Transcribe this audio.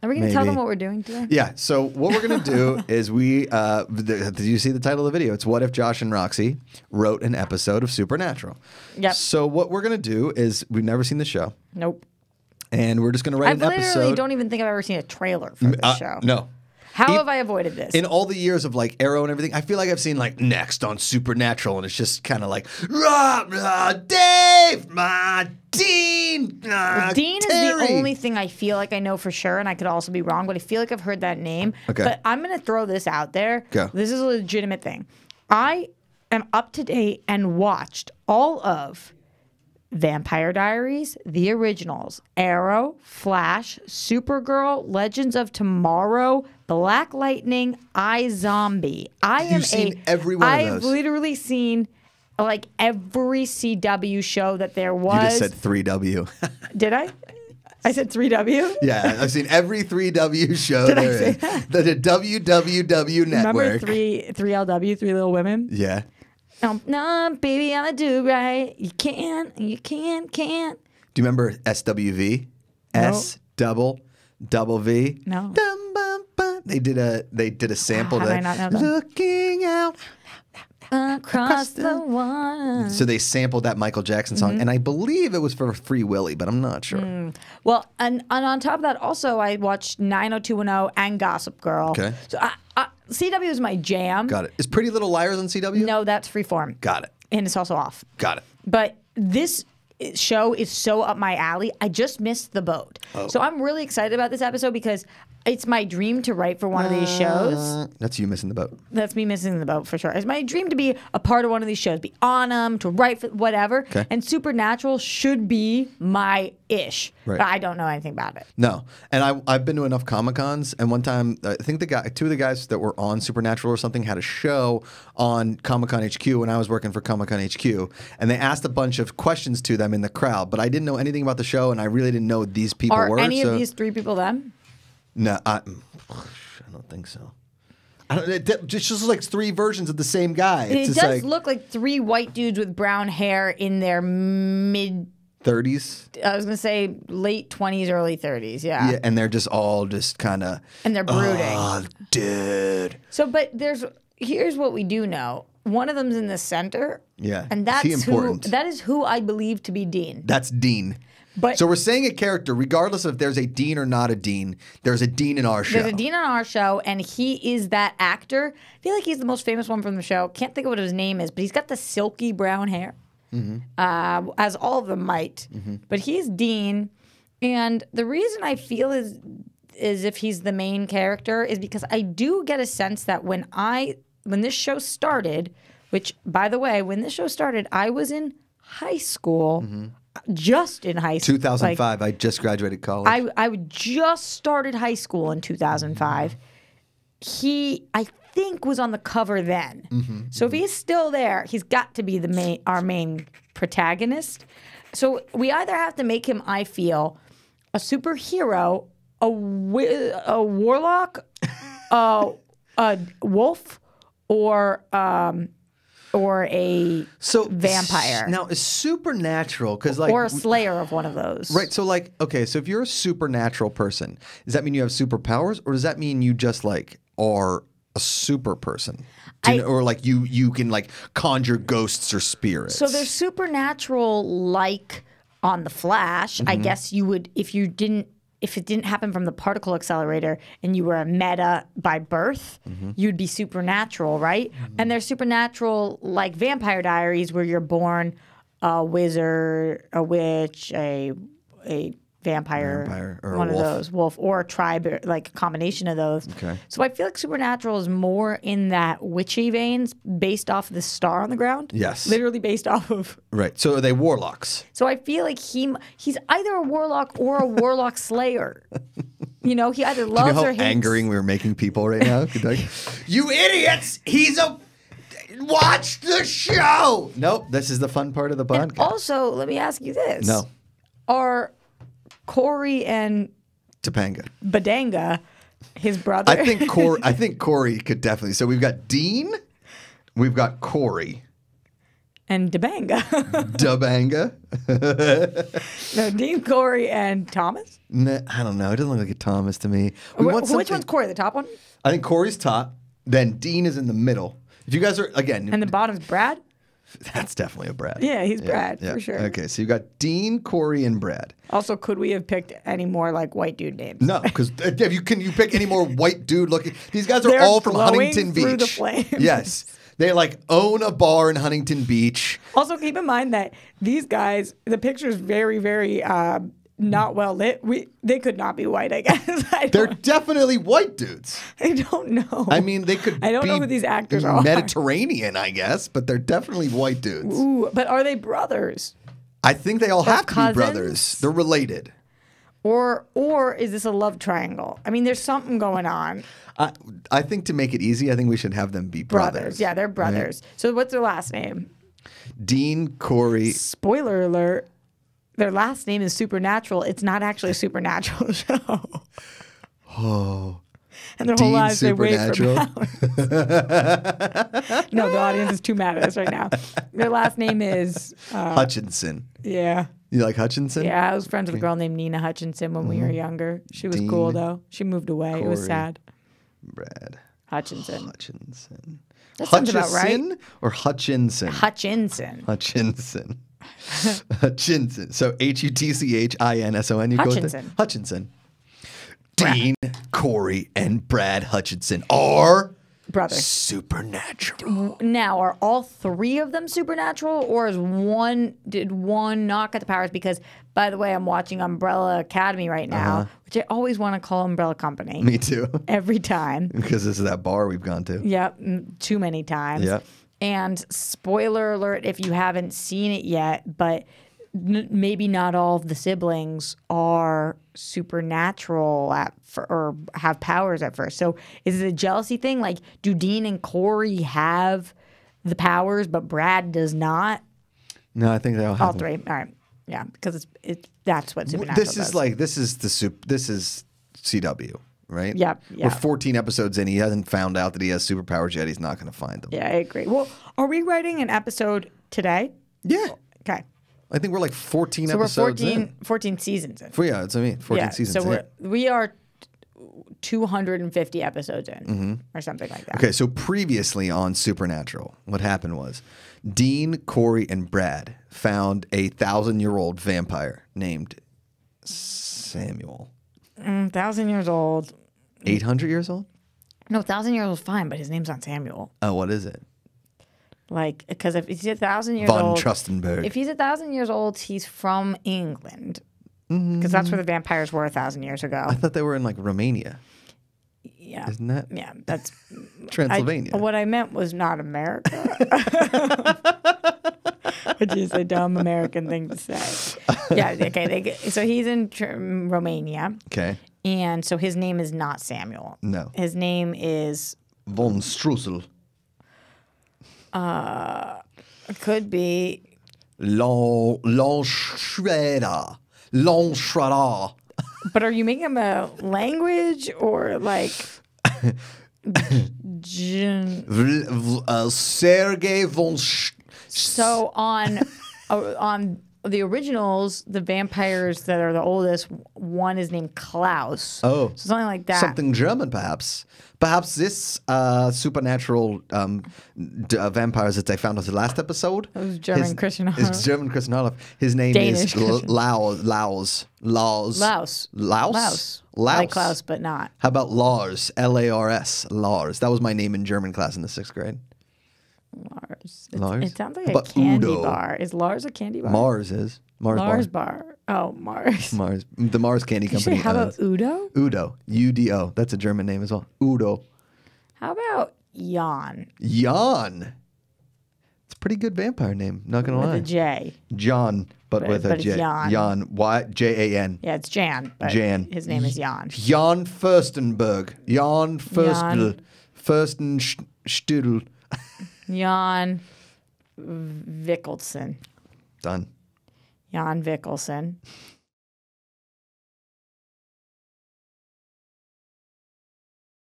Are we going to tell them what we're doing today? Yeah. So what we're going to do is did you see the title of the video? It's What If Josh and Roxy Wrote an Episode of Supernatural. Yep. So what we're going to do is we've never seen the show. Nope. And we're just going to write an episode. I literally don't even think I've ever seen a trailer for this show. No. How have I avoided this? In all the years of like Arrow and everything, I feel like I've seen like next on Supernatural, and it's just kind of like rah, rah, Dave, Dean. Dean Terry. is the only thing I feel like I know for sure, and I could also be wrong, but I feel like I've heard that name. Okay. But I'm going to throw this out there. Go. This is a legitimate thing. I am up to date and watched all of Vampire Diaries, the originals, Arrow, Flash, Supergirl, Legends of Tomorrow, Black Lightning, iZombie. You've seen every one of those. I've literally seen like every CW show that there was. You just said 3W. Did I? I said 3W? Yeah, I've seen every 3W show there is. The WWW network. Remember 3LW, Three Little Women? Yeah. No, baby, I'ma do right. You can't. Do you remember SWV? No. double V? No. They did a sample How that did I not know that? Looking out across the water. So they sampled that Michael Jackson song, and I believe it was for Free Willy, but I'm not sure. Well, and on top of that, also I watched 90210 and Gossip Girl. Okay. So CW is my jam. Got it. Is Pretty Little Liars on CW? No, that's Freeform. Got it. And it's also off. Got it. But this show is so up my alley. I just missed the boat. Oh. So I'm really excited about this episode because it's my dream to write for one of these shows. That's you missing the boat. That's me missing the boat for sure. It's my dream to be a part of one of these shows, be on them, to write for whatever. Okay. And Supernatural should be my ish. Right. But I don't know anything about it. No, and I've been to enough Comic-Cons, and one time I think two of the guys that were on Supernatural or something had a show on Comic-Con HQ when I was working for Comic-Con HQ, and they asked a bunch of questions to them in the crowd, but I didn't know anything about the show, and I really didn't know these people Are were. any of these three people them? No, I don't think so. It just looks like three versions of the same guy. It does look like three white dudes with brown hair in their mid 30s. I was gonna say late 20s, early 30s. Yeah. Yeah, and they're just all just kind of. And they're brooding. Oh, dude. So, but here's what we do know. One of them's in the center. Yeah. And that is who I believe to be Dean. That's Dean. But so we're saying a character, regardless of if there's a Dean or not a Dean, there's a Dean in our show. There's a Dean on our show, and he is that actor. I feel like he's the most famous one from the show. Can't think of what his name is, but he's got the silky brown hair, as all of them might. But he's Dean, and the reason I feel is if he's the main character is because I do get a sense that when this show started, which, by the way, when this show started, I was in high school. Just in high school. 2005. I just graduated college. I just started high school in 2005. He, I think, was on the cover then. So if he's still there, he's got to be our main protagonist. So we either have to make him, I feel, a superhero, a warlock, a wolf, or a vampire. Now, is Supernatural, because or a slayer of one of those. Right, so like, okay, so if you're a supernatural person, does that mean you have superpowers, or does that mean you just like are a super person? Or like you can like conjure ghosts or spirits? So there's supernatural like on the Flash. I guess you would if it didn't happen from the particle accelerator and you were a meta by birth, you'd be supernatural, right? And there's supernatural like Vampire Diaries where you're born a wizard, a witch, a vampire or one a of wolf. those, wolf, or a tribe, like a combination of those. Okay. So I feel like Supernatural is more in that witchy veins based off the star on the ground. Yes. Literally based off of. Right, so are they warlocks? So I feel like he's either a warlock or a warlock slayer. You know, he either loves Do you know how or hates. angering we're making people right now? You idiots! Watch the show! Nope, this is the fun part of the podcast. And also, let me ask you this. No. Are Corey and Topanga. Badanga his brother? I think Corey could definitely. So we've got Dean, we've got Corey, and Debanga. Debanga. No, Dean, Corey, and Thomas. Nah, I don't know. It doesn't look like a Thomas to me. Which one's Corey? The top one? I think Corey's top. Then Dean is in the middle. If you guys are, again. And the bottom's Brad? That's definitely a Brad. Yeah, he's Brad, for sure. Okay, so you got Dean, Corey, and Brad. Also, could we have picked any more like white dude names? No, because can you pick any more white dude looking? These guys are They're all from glowing Huntington through Beach. the flames. Yes, they like own a bar in Huntington Beach. Also, keep in mind that these guys, the picture's very, very not well lit. They could not be white, I guess. They're definitely white dudes. I don't know. I mean, they could. I don't know who these actors are. Mediterranean, I guess, but they're definitely white dudes. Ooh, but are they brothers? I think they all have cousins? to be brothers. They're related. Or is this a love triangle? I mean, there's something going on. I think to make it easy, I think we should have them be brothers. Yeah, they're brothers. Right? So what's their last name? Dean, Corey. Spoiler alert. Their last name is Supernatural. It's not actually a supernatural show. Oh. And their whole lives they wait for powers. No, the audience is too mad at us right now. Their last name is... Hutchinson. Yeah. You like Hutchinson? Yeah, I was friends with a girl named Nina Hutchinson when we were younger. She was cool, though. She moved away. It was sad. Brad. Hutchinson. That sounds about right. Or Hutchinson? Hutchinson. Hutchinson. Hutchinson. So Hutchinson. You Hutchinson. Go with Hutchinson. Dean, Corey, and Brad Hutchinson are brothers. Supernatural. Now, are all three of them supernatural, or did one not get the powers? Because, by the way, I'm watching Umbrella Academy right now, which I always want to call Umbrella Company. Me too. Every time. Because this is that bar we've gone to. Yep, too many times. Yep. And spoiler alert if you haven't seen it yet, but maybe not all of the siblings are supernatural or have powers at first. So is it a jealousy thing? Like, do Dean and Corey have the powers, but Brad does not? No, I think they all have all three. All right, yeah, because that's what supernatural This does. is like this is CW. Right? Yep. We're 14 episodes in. He hasn't found out that he has superpowers yet. He's not going to find them. Yeah, I agree. Well, are we writing an episode today? Yeah. Okay. I think we're like 14 so episodes we're 14 seasons in. Yeah, that's what I mean. 14 seasons so in. we are 250 episodes in or something like that. Okay, so previously on Supernatural, what happened was Dean, Corey, and Brad found a 1,000-year-old vampire named Samuel. 1,000 years old. 800 years old? No, 1,000 years old is fine, but his name's not Samuel. Oh, what is it? Like, because if he's 1,000 years Von old, Trustenberg. If he's 1,000 years old, he's from England, because that's where the vampires were 1,000 years ago. I thought they were in like Romania. Yeah, isn't that? Yeah, that's Transylvania. What I meant was not America, which is a dumb American thing to say. Yeah, okay. So he's in Romania. Okay. And so his name is not Samuel. No. His name is Von Strussel. Could be L'Enshredder. L'Enshredder. But are you making him a language or like Sergei von So on the originals, the vampires that are the oldest, one is named Klaus. Oh. So something like that. Something German, perhaps. Perhaps this supernatural vampires that they found on the last episode. It was German Christian Olive. It's German Christian Olive. His name Danish is Laus. Like Klaus, but not. How about Lars? Lars. Lars. That was my name in German class in the 6th grade. Lars. It sounds like a candy bar. Is Lars a candy bar? Mars is. Mars bar. Oh, Mars. Mars. The Mars Candy Company. How about Udo? Udo. UDO. That's a German name as well. Udo. How about Jan? Jan. It's a pretty good vampire name. Not going to lie. With a J. John, but with a J. Jan. Jan. Jan. Yeah, it's Jan. But Jan. His name is Jan. Jan Furstenberg. Jan Furstel. Furstenstudel. Jan Vikkelsen. Done. Jan Vikkelsen.